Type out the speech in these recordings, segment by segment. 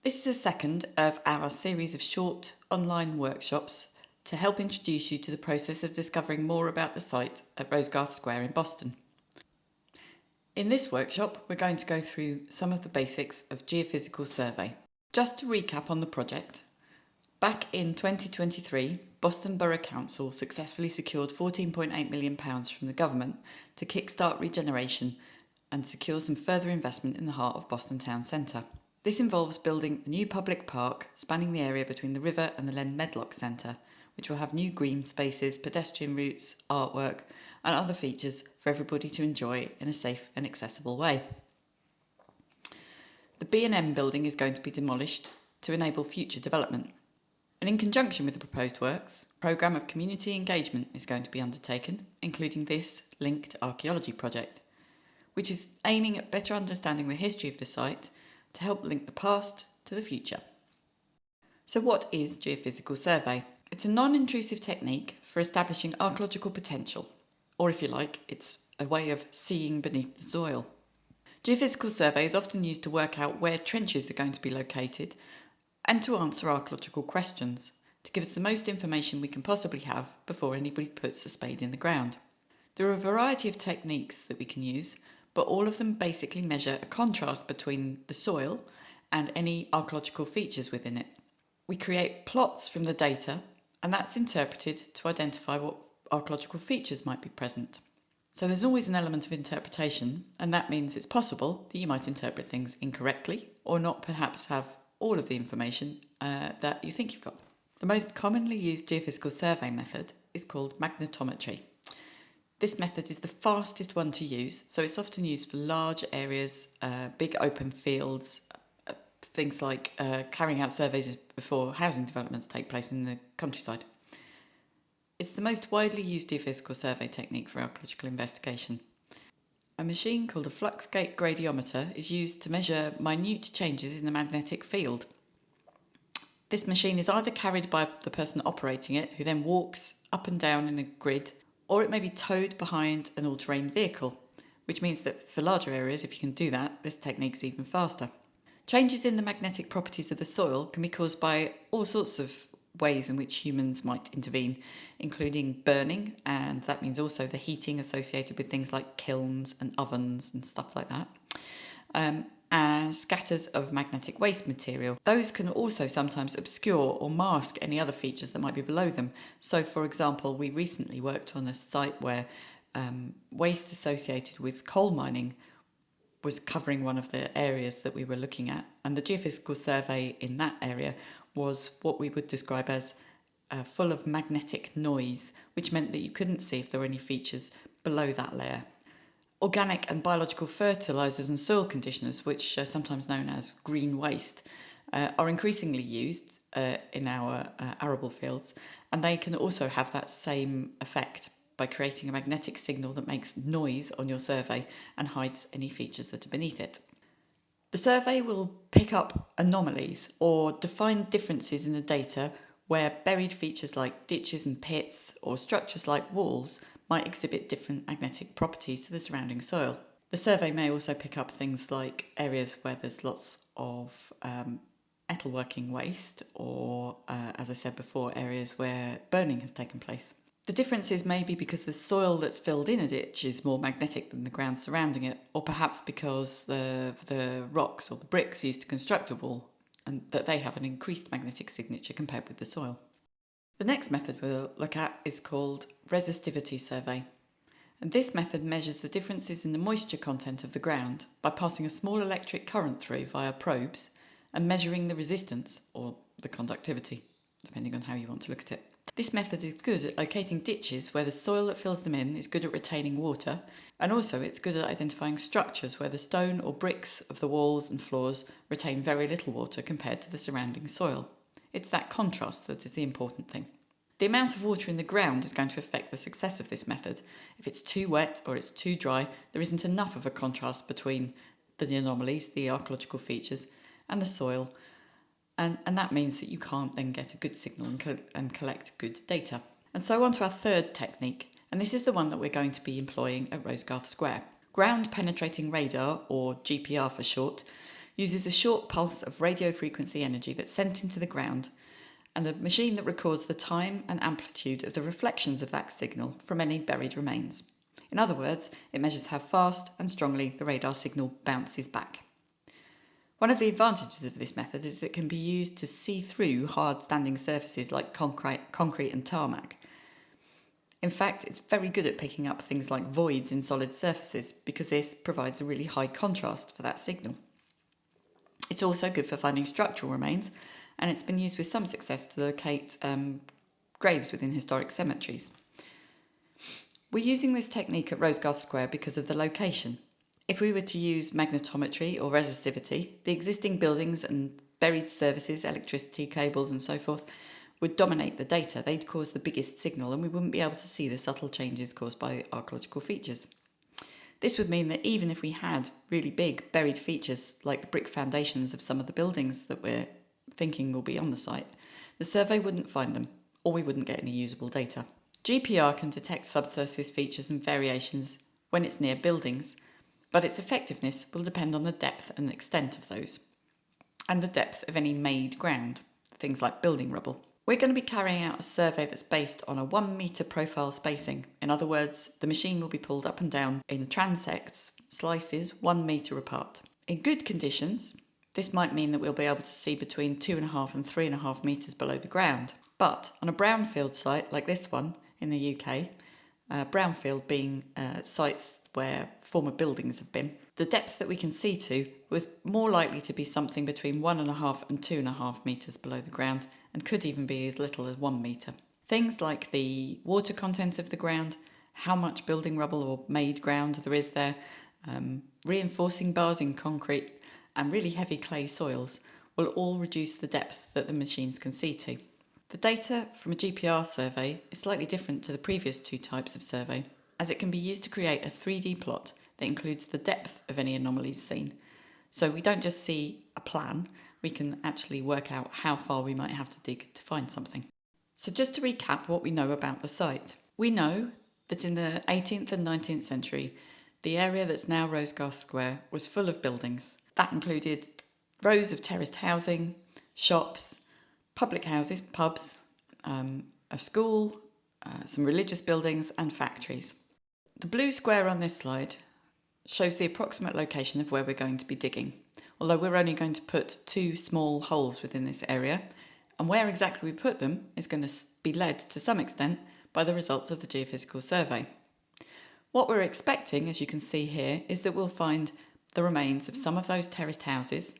This is the second of our series of short online workshops to help introduce you to the process of discovering more about the site at Rosegarth Square in Boston. In this workshop, we're going to go through some of the basics of Geophysical Survey. Just to recap on the project, back in 2023, Boston Borough Council successfully secured £14.8 million from the government to kickstart regeneration and secure some further investment in the heart of Boston Town Centre. This involves building a new public park spanning the area between the river and the Len Medlock Centre, which will have new green spaces, pedestrian routes, artwork and other features for everybody to enjoy in a safe and accessible way. The B&M building is going to be demolished to enable future development. And in conjunction with the proposed works, a programme of community engagement is going to be undertaken, including this linked archaeology project, which is aiming at better understanding the history of the site to help link the past to the future. So what is Geophysical Survey? It's a non-intrusive technique for establishing archaeological potential, or if you like, it's a way of seeing beneath the soil. Geophysical survey is often used to work out where trenches are going to be located and to answer archaeological questions, to give us the most information we can possibly have before anybody puts a spade in the ground. There are a variety of techniques that we can use, but all of them basically measure a contrast between the soil and any archaeological features within it. We create plots from the data, and that's interpreted to identify what archaeological features might be present. So there's always an element of interpretation, and that means it's possible that you might interpret things incorrectly or not perhaps have all of the information that you think you've got. The most commonly used geophysical survey method is called magnetometry. This method is the fastest one to use, so it's often used for large areas, big open fields, things like carrying out surveys before housing developments take place in the countryside. It's the most widely used geophysical survey technique for archaeological investigation. A machine called a flux gate gradiometer is used to measure minute changes in the magnetic field. This machine is either carried by the person operating it, who then walks up and down in a grid, or it may be towed behind an all-terrain vehicle, which means that for larger areas, if you can do that, this technique's even faster. Changes in the magnetic properties of the soil can be caused by all sorts of ways in which humans might intervene, including burning, and that means also the heating associated with things like kilns and ovens and stuff like that, and scatters of magnetic waste material. Those can also sometimes obscure or mask any other features that might be below them. So, for example, we recently worked on a site where waste associated with coal mining was covering one of the areas that we were looking at, and the geophysical survey in that area was what we would describe as full of magnetic noise, which meant that you couldn't see if there were any features below that layer. Organic and biological fertilisers and soil conditioners, which are sometimes known as green waste, are increasingly used in our arable fields, and they can also have that same effect by creating a magnetic signal that makes noise on your survey and hides any features that are beneath it. The survey will pick up anomalies or define differences in the data where buried features like ditches and pits or structures like walls might exhibit different magnetic properties to the surrounding soil. The survey may also pick up things like areas where there's lots of metalworking waste or, as I said before, areas where burning has taken place. The differences may be because the soil that's filled in a ditch is more magnetic than the ground surrounding it, or perhaps because the rocks or the bricks used to construct a wall and that they have an increased magnetic signature compared with the soil. The next method we'll look at is called Resistivity Survey. And this method measures the differences in the moisture content of the ground by passing a small electric current through via probes and measuring the resistance or the conductivity, depending on how you want to look at it. This method is good at locating ditches where the soil that fills them in is good at retaining water, and also it's good at identifying structures where the stone or bricks of the walls and floors retain very little water compared to the surrounding soil. It's that contrast that is the important thing. The amount of water in the ground is going to affect the success of this method. If it's too wet or it's too dry, there isn't enough of a contrast between the anomalies, the archaeological features, and the soil. And that means that you can't then get a good signal and collect good data. And so on to our third technique, and this is the one that we're going to be employing at Rosegarth Square. Ground penetrating radar, or GPR for short, uses a short pulse of radio frequency energy that's sent into the ground, and the machine that records the time and amplitude of the reflections of that signal from any buried remains. In other words, it measures how fast and strongly the radar signal bounces back. One of the advantages of this method is that it can be used to see through hard standing surfaces like concrete and tarmac. In fact, it's very good at picking up things like voids in solid surfaces because this provides a really high contrast for that signal. It's also good for finding structural remains, and it's been used with some success to locate graves within historic cemeteries. We're using this technique at Rosegarth Square because of the location. If we were to use magnetometry or resistivity, the existing buildings and buried services, electricity cables and so forth would dominate the data. They'd cause the biggest signal and we wouldn't be able to see the subtle changes caused by archaeological features. This would mean that even if we had really big buried features like the brick foundations of some of the buildings that we're thinking will be on the site, the survey wouldn't find them, or we wouldn't get any usable data. GPR can detect subsurface features and variations when it's near buildings, but its effectiveness will depend on the depth and extent of those, and the depth of any made ground, things like building rubble. We're going to be carrying out a survey that's based on a 1 metre profile spacing. In other words, the machine will be pulled up and down in transects, slices 1 metre apart. In good conditions, this might mean that we'll be able to see between 2.5 and 3.5 metres below the ground. But on a brownfield site like this one in the UK, brownfield being sites where former buildings have been, the depth that we can see to was more likely to be something between 1.5 and 2.5 metres below the ground, and could even be as little as 1 metre. Things like the water content of the ground, how much building rubble or made ground there is there, reinforcing bars in concrete, and really heavy clay soils will all reduce the depth that the machines can see to. The data from a GPR survey is slightly different to the previous two types of survey, as it can be used to create a 3D plot that includes the depth of any anomalies seen. So we don't just see a plan, we can actually work out how far we might have to dig to find something. So just to recap what we know about the site. We know that in the 18th and 19th century, the area that's now Rosegarth Square was full of buildings. That included rows of terraced housing, shops, public houses, pubs, a school, some religious buildings and factories. The blue square on this slide shows the approximate location of where we're going to be digging, although we're only going to put 2 small holes within this area, and where exactly we put them is going to be led to some extent by the results of the geophysical survey. What we're expecting, as you can see here, is that we'll find the remains of some of those terraced houses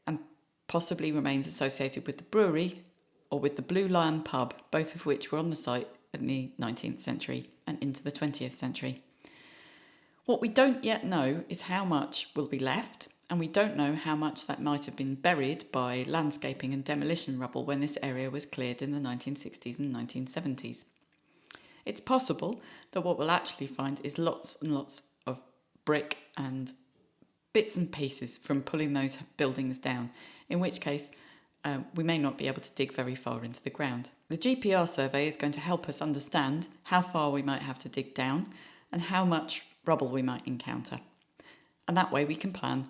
and possibly remains associated with the brewery or with the Blue Lion pub, both of which were on the site in the 19th century and into the 20th century. What we don't yet know is how much will be left, and we don't know how much that might have been buried by landscaping and demolition rubble when this area was cleared in the 1960s and 1970s. It's possible that what we'll actually find is lots and lots of brick and bits and pieces from pulling those buildings down, in which case we may not be able to dig very far into the ground. The GPR survey is going to help us understand how far we might have to dig down and how much rubble we might encounter. And that way we can plan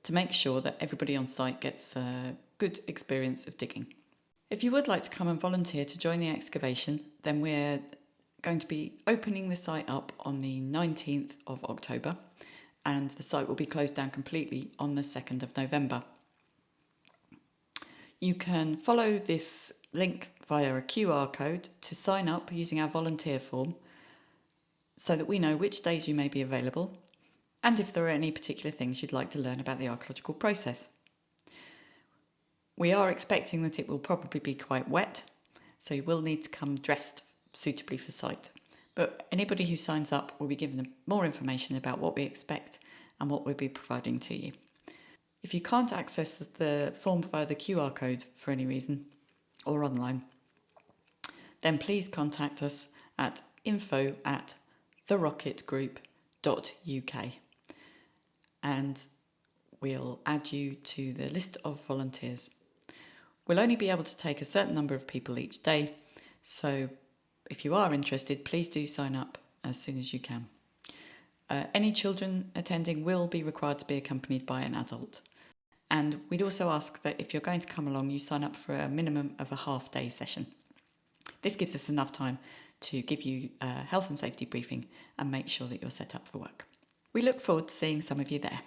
to make sure that everybody on site gets a good experience of digging. If you would like to come and volunteer to join the excavation, then we're going to be opening the site up on the 19th of October, and the site will be closed down completely on the 2nd of November. You can follow this link via a QR code to sign up using our volunteer form so that we know which days you may be available and if there are any particular things you'd like to learn about the archaeological process. We are expecting that it will probably be quite wet, so you will need to come dressed suitably for site. But anybody who signs up will be given more information about what we expect and what we'll be providing to you. If you can't access the form via the QR code for any reason or online, then please contact us at info@therocketgroup.uk and we'll add you to the list of volunteers. We'll only be able to take a certain number of people each day, so if you are interested, please do sign up as soon as you can. Any children attending will be required to be accompanied by an adult. And we'd also ask that if you're going to come along, you sign up for a minimum of a half-day session. This gives us enough time to give you a health and safety briefing and make sure that you're set up for work. We look forward to seeing some of you there.